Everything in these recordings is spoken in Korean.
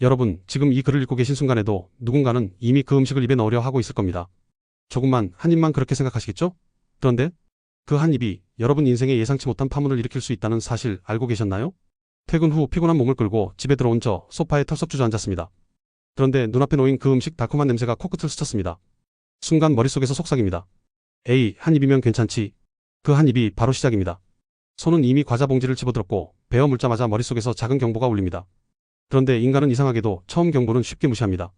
여러분, 지금 이 글을 읽고 계신 순간에도 누군가는 이미 그 음식을 입에 넣으려 하고 있을 겁니다. 조금만, 한 입만 그렇게 생각하시겠죠? 그런데 그 한 입이 여러분 인생에 예상치 못한 파문을 일으킬 수 있다는 사실 알고 계셨나요? 퇴근 후 피곤한 몸을 끌고 집에 들어온 저 소파에 털썩 주저앉았습니다. 그런데 눈앞에 놓인 그 음식 달콤한 냄새가 코끝을 스쳤습니다. 순간 머릿속에서 속삭입니다. 에이, 한 입이면 괜찮지. 그 한 입이 바로 시작입니다. 손은 이미 과자 봉지를 집어들었고 베어 물자마자 머릿속에서 작은 경보가 울립니다. 그런데 인간은 이상하게도 처음 경보는 쉽게 무시합니다.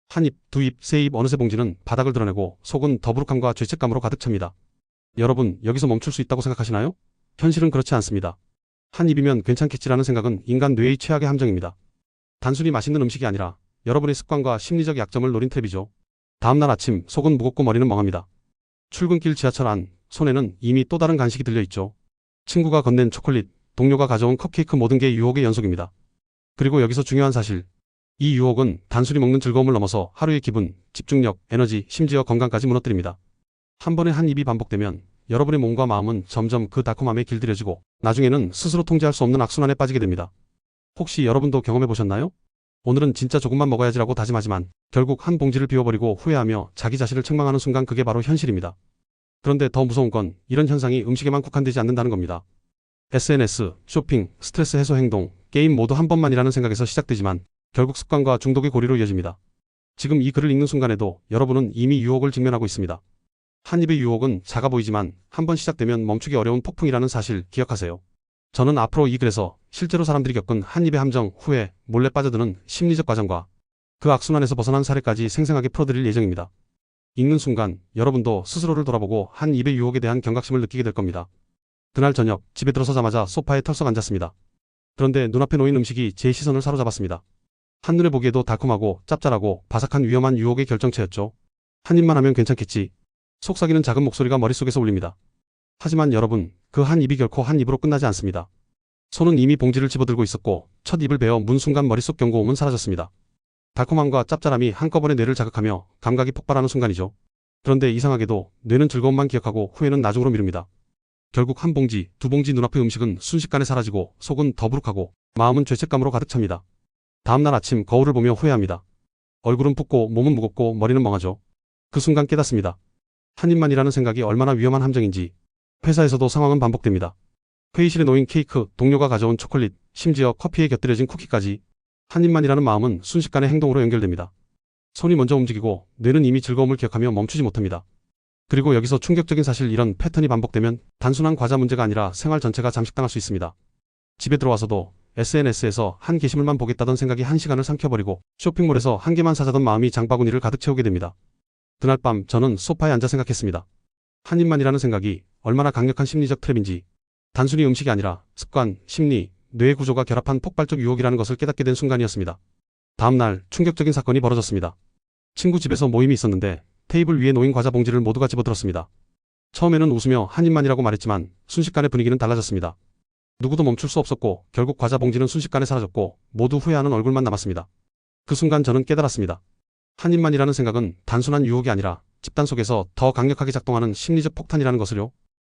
한 입, 두 입, 세 입 어느새 봉지는 바닥을 드러내고 속은 더부룩함과 죄책감으로 가득 찹니다. 여러분, 여기서 멈출 수 있다고 생각하시나요? 현실은 그렇지 않습니다. 한 입이면 괜찮겠지라는 생각은 인간 뇌의 최악의 함정입니다. 단순히 맛있는 음식이 아니라 여러분의 습관과 심리적 약점을 노린 트랩이죠. 다음날 아침, 속은 무겁고 머리는 멍합니다. 출근길 지하철 안, 손에는 이미 또 다른 간식이 들려있죠. 친구가 건넨 초콜릿, 동료가 가져온 컵케이크, 모든 게 유혹의 연속입니다. 그리고 여기서 중요한 사실. 이 유혹은 단순히 먹는 즐거움을 넘어서 하루의 기분, 집중력, 에너지, 심지어 건강까지 무너뜨립니다. 한 번에 한 입이 반복되면 여러분의 몸과 마음은 점점 그 달콤함에 길들여지고 나중에는 스스로 통제할 수 없는 악순환에 빠지게 됩니다. 혹시 여러분도 경험해 보셨나요? 오늘은 진짜 조금만 먹어야지라고 다짐하지만 결국 한 봉지를 비워버리고 후회하며 자기 자신을 책망하는 순간, 그게 바로 현실입니다. 그런데 더 무서운 건 이런 현상이 음식에만 국한되지 않는다는 겁니다. SNS, 쇼핑, 스트레스 해소 행동, 게임 모두 한 번만이라는 생각에서 시작되지만 결국 습관과 중독의 고리로 이어집니다. 지금 이 글을 읽는 순간에도 여러분은 이미 유혹을 직면하고 있습니다. 한 입의 유혹은 작아 보이지만 한 번 시작되면 멈추기 어려운 폭풍이라는 사실 기억하세요. 저는 앞으로 이 글에서 실제로 사람들이 겪은 한 입의 함정, 후회, 몰래 빠져드는 심리적 과정과 그 악순환에서 벗어난 사례까지 생생하게 풀어드릴 예정입니다. 읽는 순간 여러분도 스스로를 돌아보고 한 입의 유혹에 대한 경각심을 느끼게 될 겁니다. 그날 저녁 집에 들어서자마자 소파에 털썩 앉았습니다. 그런데 눈앞에 놓인 음식이 제 시선을 사로잡았습니다. 한눈에 보기에도 달콤하고 짭짤하고 바삭한 위험한 유혹의 결정체였죠. 한 입만 하면 괜찮겠지. 속삭이는 작은 목소리가 머릿속에서 울립니다. 하지만 여러분, 그 한 입이 결코 한 입으로 끝나지 않습니다. 손은 이미 봉지를 집어들고 있었고 첫 입을 베어 문 순간 머릿속 경고음은 사라졌습니다. 달콤함과 짭짤함이 한꺼번에 뇌를 자극하며 감각이 폭발하는 순간이죠. 그런데 이상하게도 뇌는 즐거움만 기억하고 후회는 나중으로 미룹니다. 결국 한 봉지, 두 봉지 눈앞의 음식은 순식간에 사라지고 속은 더부룩하고 마음은 죄책감으로 가득 찹니다. 다음날 아침 거울을 보며 후회합니다. 얼굴은 붓고 몸은 무겁고 머리는 멍하죠. 그 순간 깨닫습니다. 한 입만이라는 생각이 얼마나 위험한 함정인지. 회사에서도 상황은 반복됩니다. 회의실에 놓인 케이크, 동료가 가져온 초콜릿, 심지어 커피에 곁들여진 쿠키까지. 한 입만이라는 마음은 순식간에 행동으로 연결됩니다. 손이 먼저 움직이고 뇌는 이미 즐거움을 기억하며 멈추지 못합니다. 그리고 여기서 충격적인 사실, 이런 패턴이 반복되면 단순한 과자 문제가 아니라 생활 전체가 잠식당할 수 있습니다. 집에 들어와서도 SNS에서 한 게시물만 보겠다던 생각이 한 시간을 삼켜버리고 쇼핑몰에서 한 개만 사자던 마음이 장바구니를 가득 채우게 됩니다. 그날 밤 저는 소파에 앉아 생각했습니다. 한 입만이라는 생각이 얼마나 강력한 심리적 트랩인지. 단순히 음식이 아니라 습관, 심리, 뇌의 구조가 결합한 폭발적 유혹이라는 것을 깨닫게 된 순간이었습니다. 다음날 충격적인 사건이 벌어졌습니다. 친구 집에서 모임이 있었는데 테이블 위에 놓인 과자 봉지를 모두가 집어들었습니다. 처음에는 웃으며 한 입만이라고 말했지만 순식간에 분위기는 달라졌습니다. 누구도 멈출 수 없었고 결국 과자 봉지는 순식간에 사라졌고 모두 후회하는 얼굴만 남았습니다. 그 순간 저는 깨달았습니다. 한 입만이라는 생각은 단순한 유혹이 아니라 집단 속에서 더 강력하게 작동하는 심리적 폭탄이라는 것을요.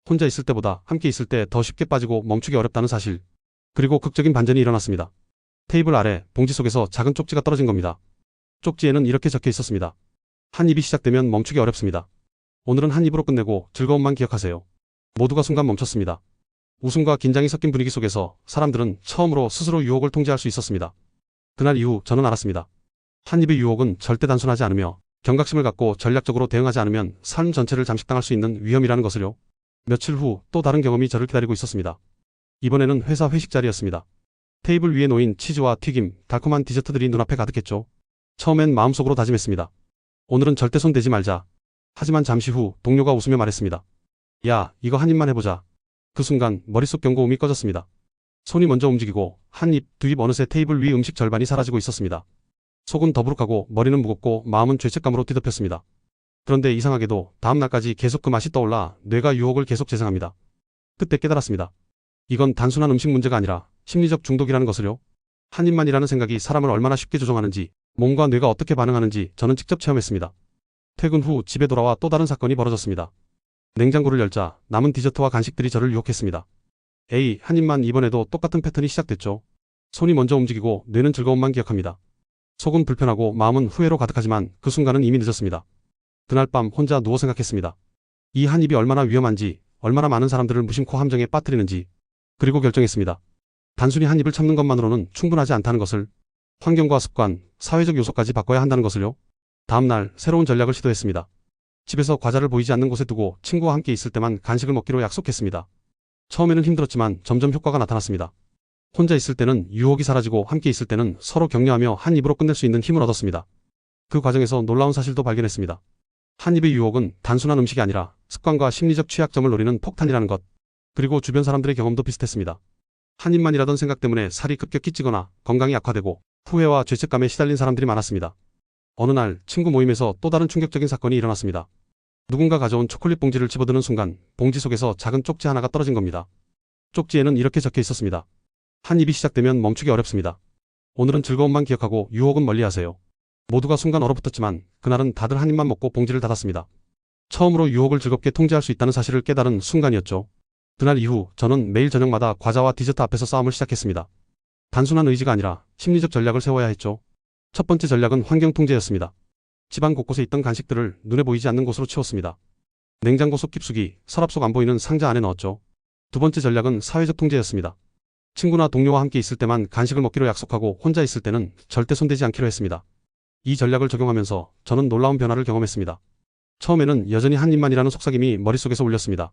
혼자 있을 때보다 함께 있을 때 더 쉽게 빠지고 멈추기 어렵다는 사실. 그리고 극적인 반전이 일어났습니다. 테이블 아래 봉지 속에서 작은 쪽지가 떨어진 겁니다. 쪽지에는 이렇게 적혀 있었습니다. 한 입이 시작되면 멈추기 어렵습니다. 오늘은 한 입으로 끝내고 즐거움만 기억하세요. 모두가 순간 멈췄습니다. 웃음과 긴장이 섞인 분위기 속에서 사람들은 처음으로 스스로 유혹을 통제할 수 있었습니다. 그날 이후 저는 알았습니다. 한 입의 유혹은 절대 단순하지 않으며 경각심을 갖고 전략적으로 대응하지 않으면 삶 전체를 잠식당할 수 있는 위험이라는 것을요. 며칠 후 또 다른 경험이 저를 기다리고 있었습니다. 이번에는 회사 회식 자리였습니다. 테이블 위에 놓인 치즈와 튀김, 달콤한 디저트들이 눈앞에 가득했죠. 처음엔 마음속으로 다짐했습니다. 오늘은 절대 손 대지 말자. 하지만 잠시 후 동료가 웃으며 말했습니다. 야, 이거 한 입만 해보자. 그 순간 머릿속 경고음이 꺼졌습니다. 손이 먼저 움직이고 한 입, 두 입 어느새 테이블 위 음식 절반이 사라지고 있었습니다. 속은 더부룩하고 머리는 무겁고 마음은 죄책감으로 뒤덮였습니다. 그런데 이상하게도 다음날까지 계속 그 맛이 떠올라 뇌가 유혹을 계속 재생합니다. 그때 깨달았습니다. 이건 단순한 음식 문제가 아니라 심리적 중독이라는 것을요. 한 입만이라는 생각이 사람을 얼마나 쉽게 조종하는지, 몸과 뇌가 어떻게 반응하는지 저는 직접 체험했습니다. 퇴근 후 집에 돌아와 또 다른 사건이 벌어졌습니다. 냉장고를 열자 남은 디저트와 간식들이 저를 유혹했습니다. 에이, 한 입만. 이번에도 똑같은 패턴이 시작됐죠. 손이 먼저 움직이고 뇌는 즐거움만 기억합니다. 속은 불편하고 마음은 후회로 가득하지만 그 순간은 이미 늦었습니다. 그날 밤 혼자 누워 생각했습니다. 이 한 입이 얼마나 위험한지, 얼마나 많은 사람들을 무심코 함정에 빠뜨리는지, 그리고 결정했습니다. 단순히 한 입을 참는 것만으로는 충분하지 않다는 것을, 환경과 습관, 사회적 요소까지 바꿔야 한다는 것을요. 다음날 새로운 전략을 시도했습니다. 집에서 과자를 보이지 않는 곳에 두고 친구와 함께 있을 때만 간식을 먹기로 약속했습니다. 처음에는 힘들었지만 점점 효과가 나타났습니다. 혼자 있을 때는 유혹이 사라지고 함께 있을 때는 서로 격려하며 한 입으로 끝낼 수 있는 힘을 얻었습니다. 그 과정에서 놀라운 사실도 발견했습니다. 한 입의 유혹은 단순한 음식이 아니라 습관과 심리적 취약점을 노리는 폭탄이라는 것, 그리고 주변 사람들의 경험도 비슷했습니다. 한 입만이라던 생각 때문에 살이 급격히 찌거나 건강이 악화되고 후회와 죄책감에 시달린 사람들이 많았습니다. 어느 날 친구 모임에서 또 다른 충격적인 사건이 일어났습니다. 누군가 가져온 초콜릿 봉지를 집어드는 순간 봉지 속에서 작은 쪽지 하나가 떨어진 겁니다. 쪽지에는 이렇게 적혀 있었습니다. 한 입이 시작되면 멈추기 어렵습니다. 오늘은 즐거움만 기억하고 유혹은 멀리하세요. 모두가 순간 얼어붙었지만 그날은 다들 한 입만 먹고 봉지를 닫았습니다. 처음으로 유혹을 즐겁게 통제할 수 있다는 사실을 깨달은 순간이었죠. 그날 이후 저는 매일 저녁마다 과자와 디저트 앞에서 싸움을 시작했습니다. 단순한 의지가 아니라 심리적 전략을 세워야 했죠. 첫 번째 전략은 환경 통제였습니다. 집안 곳곳에 있던 간식들을 눈에 보이지 않는 곳으로 치웠습니다. 냉장고 속 깊숙이, 서랍 속 안 보이는 상자 안에 넣었죠. 두 번째 전략은 사회적 통제였습니다. 친구나 동료와 함께 있을 때만 간식을 먹기로 약속하고 혼자 있을 때는 절대 손대지 않기로 했습니다. 이 전략을 적용하면서 저는 놀라운 변화를 경험했습니다. 처음에는 여전히 한 입만이라는 속삭임이 머릿속에서 울렸습니다.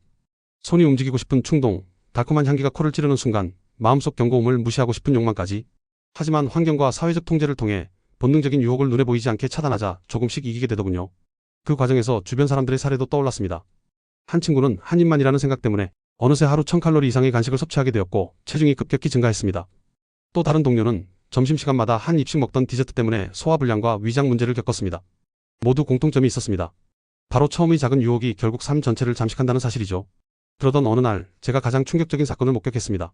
손이 움직이고 싶은 충동, 달콤한 향기가 코를 찌르는 순간, 마음속 경고음을 무시하고 싶은 욕망까지. 하지만 환경과 사회적 통제를 통해 본능적인 유혹을 눈에 보이지 않게 차단하자 조금씩 이기게 되더군요. 그 과정에서 주변 사람들의 사례도 떠올랐습니다. 한 친구는 한 입만이라는 생각 때문에 어느새 하루 1000칼로리 이상의 간식을 섭취하게 되었고 체중이 급격히 증가했습니다. 또 다른 동료는 점심시간마다 한 입씩 먹던 디저트 때문에 소화불량과 위장 문제를 겪었습니다. 모두 공통점이 있었습니다. 바로 처음의 작은 유혹이 결국 삶 전체를 잠식한다는 사실이죠. 그러던 어느 날 제가 가장 충격적인 사건을 목격했습니다.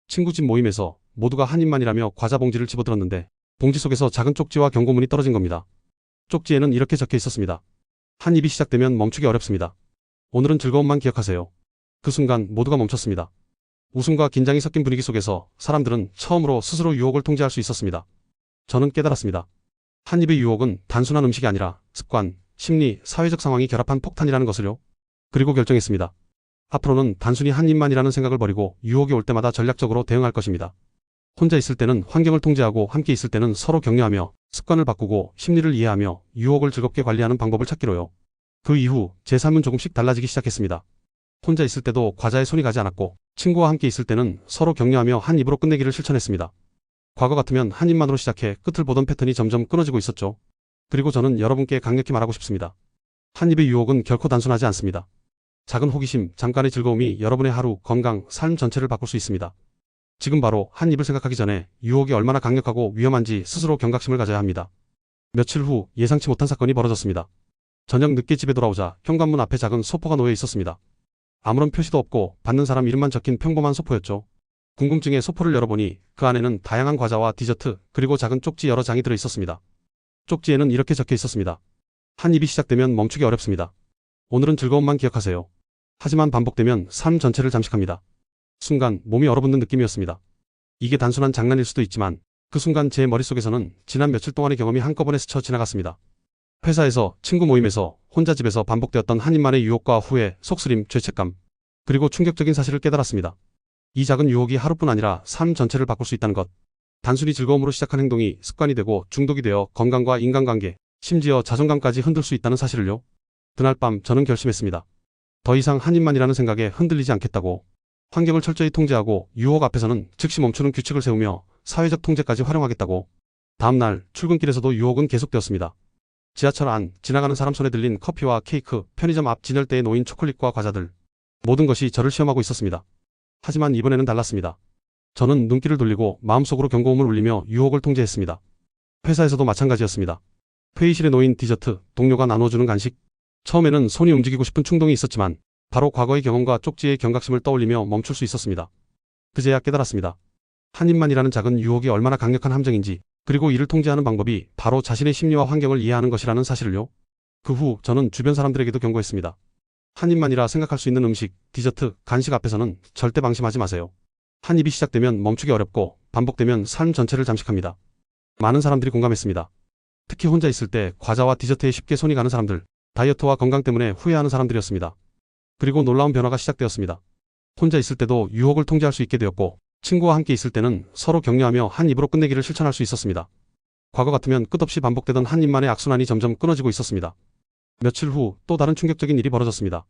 친구 집 모임에서 모두가 한 입만이라며 과자 봉지를 집어들었는데 봉지 속에서 작은 쪽지와 경고문이 떨어진 겁니다. 쪽지에는 이렇게 적혀 있었습니다. 한 입이 시작되면 멈추기 어렵습니다. 오늘은 즐거움만 기억하세요. 그 순간 모두가 멈췄습니다. 웃음과 긴장이 섞인 분위기 속에서 사람들은 처음으로 스스로 유혹을 통제할 수 있었습니다. 저는 깨달았습니다. 한 입의 유혹은 단순한 음식이 아니라 습관, 심리, 사회적 상황이 결합한 폭탄이라는 것을요. 그리고 결정했습니다. 앞으로는 단순히 한 입만이라는 생각을 버리고 유혹이 올 때마다 전략적으로 대응할 것입니다. 혼자 있을 때는 환경을 통제하고 함께 있을 때는 서로 격려하며 습관을 바꾸고 심리를 이해하며 유혹을 즐겁게 관리하는 방법을 찾기로요. 그 이후 제 삶은 조금씩 달라지기 시작했습니다. 혼자 있을 때도 과자에 손이 가지 않았고 친구와 함께 있을 때는 서로 격려하며 한 입으로 끝내기를 실천했습니다. 과거 같으면 한 입만으로 시작해 끝을 보던 패턴이 점점 끊어지고 있었죠. 그리고 저는 여러분께 강력히 말하고 싶습니다. 한 입의 유혹은 결코 단순하지 않습니다. 작은 호기심, 잠깐의 즐거움이 여러분의 하루, 건강, 삶 전체를 바꿀 수 있습니다. 지금 바로 한 입을 생각하기 전에 유혹이 얼마나 강력하고 위험한지 스스로 경각심을 가져야 합니다. 며칠 후 예상치 못한 사건이 벌어졌습니다. 저녁 늦게 집에 돌아오자 현관문 앞에 작은 소포가 놓여 있었습니다. 아무런 표시도 없고 받는 사람 이름만 적힌 평범한 소포였죠. 궁금증에 소포를 열어보니 그 안에는 다양한 과자와 디저트, 그리고 작은 쪽지 여러 장이 들어 있었습니다. 쪽지에는 이렇게 적혀 있었습니다. 한 입이 시작되면 멈추기 어렵습니다. 오늘은 즐거움만 기억하세요. 하지만 반복되면 삶 전체를 잠식합니다. 순간 몸이 얼어붙는 느낌이었습니다. 이게 단순한 장난일 수도 있지만 그 순간 제 머릿속에서는 지난 며칠 동안의 경험이 한꺼번에 스쳐 지나갔습니다. 회사에서, 친구 모임에서, 혼자 집에서 반복되었던 한 입만의 유혹과 후회, 속쓰림, 죄책감, 그리고 충격적인 사실을 깨달았습니다. 이 작은 유혹이 하루뿐 아니라 삶 전체를 바꿀 수 있다는 것. 단순히 즐거움으로 시작한 행동이 습관이 되고 중독이 되어 건강과 인간관계, 심지어 자존감까지 흔들 수 있다는 사실을요. 그날 밤 저는 결심했습니다. 더 이상 한 입만이라는 생각에 흔들리지 않겠다고. 환경을 철저히 통제하고 유혹 앞에서는 즉시 멈추는 규칙을 세우며 사회적 통제까지 활용하겠다고. 다음날 출근길에서도 유혹은 계속되었습니다. 지하철 안, 지나가는 사람 손에 들린 커피와 케이크, 편의점 앞 진열대에 놓인 초콜릿과 과자들. 모든 것이 저를 시험하고 있었습니다. 하지만 이번에는 달랐습니다. 저는 눈길을 돌리고 마음속으로 경고음을 울리며 유혹을 통제했습니다. 회사에서도 마찬가지였습니다. 회의실에 놓인 디저트, 동료가 나눠주는 간식. 처음에는 손이 움직이고 싶은 충동이 있었지만 바로 과거의 경험과 쪽지의 경각심을 떠올리며 멈출 수 있었습니다. 그제야 깨달았습니다. 한 입만이라는 작은 유혹이 얼마나 강력한 함정인지, 그리고 이를 통제하는 방법이 바로 자신의 심리와 환경을 이해하는 것이라는 사실을요. 그 후 저는 주변 사람들에게도 경고했습니다. 한 입만이라 생각할 수 있는 음식, 디저트, 간식 앞에서는 절대 방심하지 마세요. 한 입이 시작되면 멈추기 어렵고 반복되면 삶 전체를 잠식합니다. 많은 사람들이 공감했습니다. 특히 혼자 있을 때 과자와 디저트에 쉽게 손이 가는 사람들, 다이어트와 건강 때문에 후회하는 사람들이었습니다. 그리고 놀라운 변화가 시작되었습니다. 혼자 있을 때도 유혹을 통제할 수 있게 되었고, 친구와 함께 있을 때는 서로 격려하며 한 입으로 끝내기를 실천할 수 있었습니다. 과거 같으면 끝없이 반복되던 한 입만의 악순환이 점점 끊어지고 있었습니다. 며칠 후 또 다른 충격적인 일이 벌어졌습니다.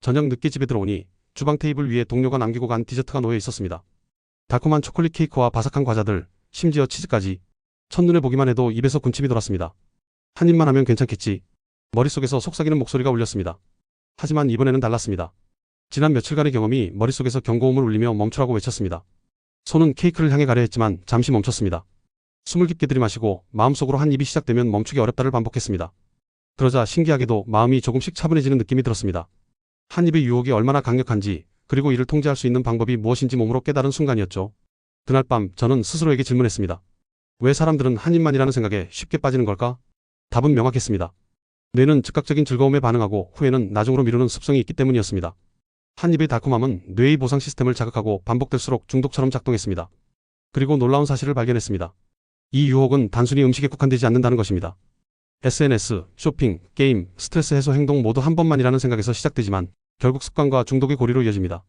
저녁 늦게 집에 들어오니 주방 테이블 위에 동료가 남기고 간 디저트가 놓여 있었습니다. 달콤한 초콜릿 케이크와 바삭한 과자들, 심지어 치즈까지. 첫눈에 보기만 해도 입에서 군침이 돌았습니다. 한 입만 하면 괜찮겠지. 머릿속에서 속삭이는 목소리가 울렸습니다. 하지만 이번에는 달랐습니다. 지난 며칠간의 경험이 머릿속에서 경고음을 울리며 멈추라고 외쳤습니다. 손은 케이크를 향해 가려 했지만 잠시 멈췄습니다. 숨을 깊게 들이마시고 마음속으로 한 입이 시작되면 멈추기 어렵다를 반복했습니다. 그러자 신기하게도 마음이 조금씩 차분해지는 느낌이 들었습니다. 한 입의 유혹이 얼마나 강력한지, 그리고 이를 통제할 수 있는 방법이 무엇인지 몸으로 깨달은 순간이었죠. 그날 밤 저는 스스로에게 질문했습니다. 왜 사람들은 한 입만이라는 생각에 쉽게 빠지는 걸까? 답은 명확했습니다. 뇌는 즉각적인 즐거움에 반응하고 후회는 나중으로 미루는 습성이 있기 때문이었습니다. 한 입의 달콤함은 뇌의 보상 시스템을 자극하고 반복될수록 중독처럼 작동했습니다. 그리고 놀라운 사실을 발견했습니다. 이 유혹은 단순히 음식에 국한되지 않는다는 것입니다. SNS, 쇼핑, 게임, 스트레스 해소 행동 모두 한 번만이라는 생각에서 시작되지만 결국 습관과 중독의 고리로 이어집니다.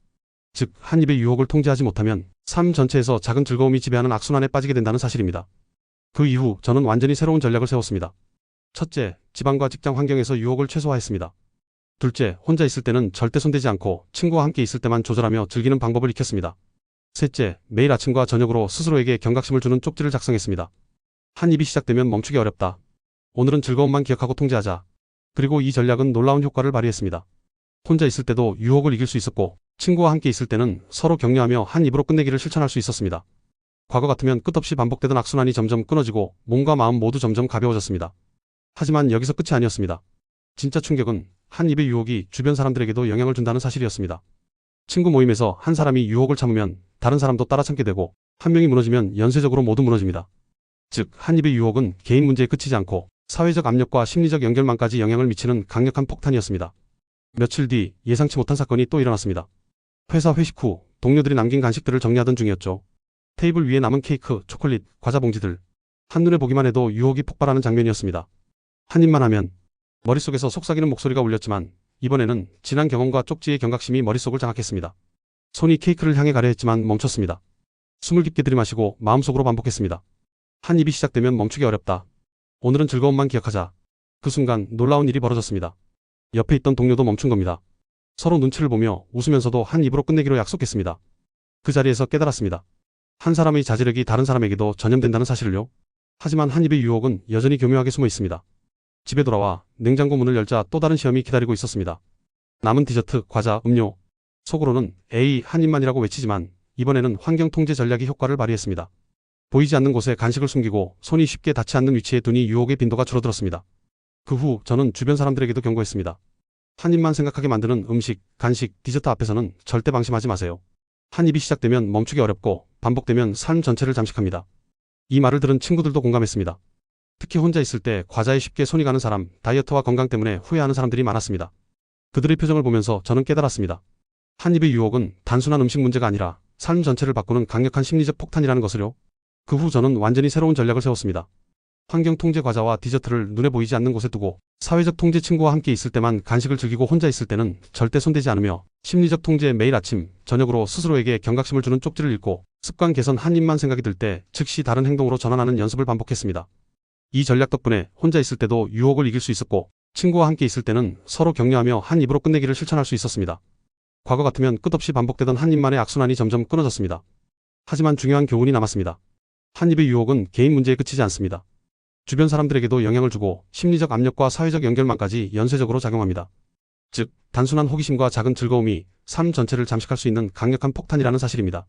즉, 한 입의 유혹을 통제하지 못하면 삶 전체에서 작은 즐거움이 지배하는 악순환에 빠지게 된다는 사실입니다. 그 이후 저는 완전히 새로운 전략을 세웠습니다. 첫째, 집안과 직장 환경에서 유혹을 최소화했습니다. 둘째, 혼자 있을 때는 절대 손대지 않고 친구와 함께 있을 때만 조절하며 즐기는 방법을 익혔습니다. 셋째, 매일 아침과 저녁으로 스스로에게 경각심을 주는 쪽지를 작성했습니다. 한 입이 시작되면 멈추기 어렵다. 오늘은 즐거움만 기억하고 통제하자. 그리고 이 전략은 놀라운 효과를 발휘했습니다. 혼자 있을 때도 유혹을 이길 수 있었고, 친구와 함께 있을 때는 서로 격려하며 한 입으로 끝내기를 실천할 수 있었습니다. 과거 같으면 끝없이 반복되던 악순환이 점점 끊어지고 몸과 마음 모두 점점 가벼워졌습니다. 하지만 여기서 끝이 아니었습니다. 진짜 충격은 한 입의 유혹이 주변 사람들에게도 영향을 준다는 사실이었습니다. 친구 모임에서 한 사람이 유혹을 참으면 다른 사람도 따라 참게 되고, 한 명이 무너지면 연쇄적으로 모두 무너집니다. 즉, 한 입의 유혹은 개인 문제에 그치지 않고 사회적 압력과 심리적 연결망까지 영향을 미치는 강력한 폭탄이었습니다. 며칠 뒤 예상치 못한 사건이 또 일어났습니다. 회사 회식 후 동료들이 남긴 간식들을 정리하던 중이었죠. 테이블 위에 남은 케이크, 초콜릿, 과자 봉지들. 한눈에 보기만 해도 유혹이 폭발하는 장면이었습니다. 한 입만 하면. 머릿속에서 속삭이는 목소리가 울렸지만 이번에는 지난 경험과 쪽지의 경각심이 머릿속을 장악했습니다. 손이 케이크를 향해 가려 했지만 멈췄습니다. 숨을 깊게 들이마시고 마음속으로 반복했습니다. 한 입이 시작되면 멈추기 어렵다. 오늘은 즐거움만 기억하자. 그 순간 놀라운 일이 벌어졌습니다. 옆에 있던 동료도 멈춘 겁니다. 서로 눈치를 보며 웃으면서도 한 입으로 끝내기로 약속했습니다. 그 자리에서 깨달았습니다. 한 사람의 자제력이 다른 사람에게도 전염된다는 사실을요. 하지만 한 입의 유혹은 여전히 교묘하게 숨어 있습니다. 집에 돌아와 냉장고 문을 열자 또 다른 시험이 기다리고 있었습니다. 남은 디저트, 과자, 음료. 속으로는 에이, 한 입만이라고 외치지만 이번에는 환경 통제 전략이 효과를 발휘했습니다. 보이지 않는 곳에 간식을 숨기고 손이 쉽게 닿지 않는 위치에 두니 유혹의 빈도가 줄어들었습니다. 그 후 저는 주변 사람들에게도 경고했습니다. 한 입만 생각하게 만드는 음식, 간식, 디저트 앞에서는 절대 방심하지 마세요. 한 입이 시작되면 멈추기 어렵고 반복되면 삶 전체를 잠식합니다. 이 말을 들은 친구들도 공감했습니다. 특히 혼자 있을 때 과자에 쉽게 손이 가는 사람, 다이어트와 건강 때문에 후회하는 사람들이 많았습니다. 그들의 표정을 보면서 저는 깨달았습니다. 한 입의 유혹은 단순한 음식 문제가 아니라 삶 전체를 바꾸는 강력한 심리적 폭탄이라는 것을요. 그 후 저는 완전히 새로운 전략을 세웠습니다. 환경 통제 과자와 디저트를 눈에 보이지 않는 곳에 두고 사회적 통제 친구와 함께 있을 때만 간식을 즐기고 혼자 있을 때는 절대 손대지 않으며 심리적 통제 매일 아침, 저녁으로 스스로에게 경각심을 주는 쪽지를 읽고 습관 개선 한 입만 생각이 들 때 즉시 다른 행동으로 전환하는 연습을 반복했습니다. 이 전략 덕분에 혼자 있을 때도 유혹을 이길 수 있었고 친구와 함께 있을 때는 서로 격려하며 한 입으로 끝내기를 실천할 수 있었습니다. 과거 같으면 끝없이 반복되던 한 입만의 악순환이 점점 끊어졌습니다. 하지만 중요한 교훈이 남았습니다. 한 입의 유혹은 개인 문제에 그치지 않습니다. 주변 사람들에게도 영향을 주고 심리적 압력과 사회적 연결망까지 연쇄적으로 작용합니다. 즉, 단순한 호기심과 작은 즐거움이 삶 전체를 잠식할 수 있는 강력한 폭탄이라는 사실입니다.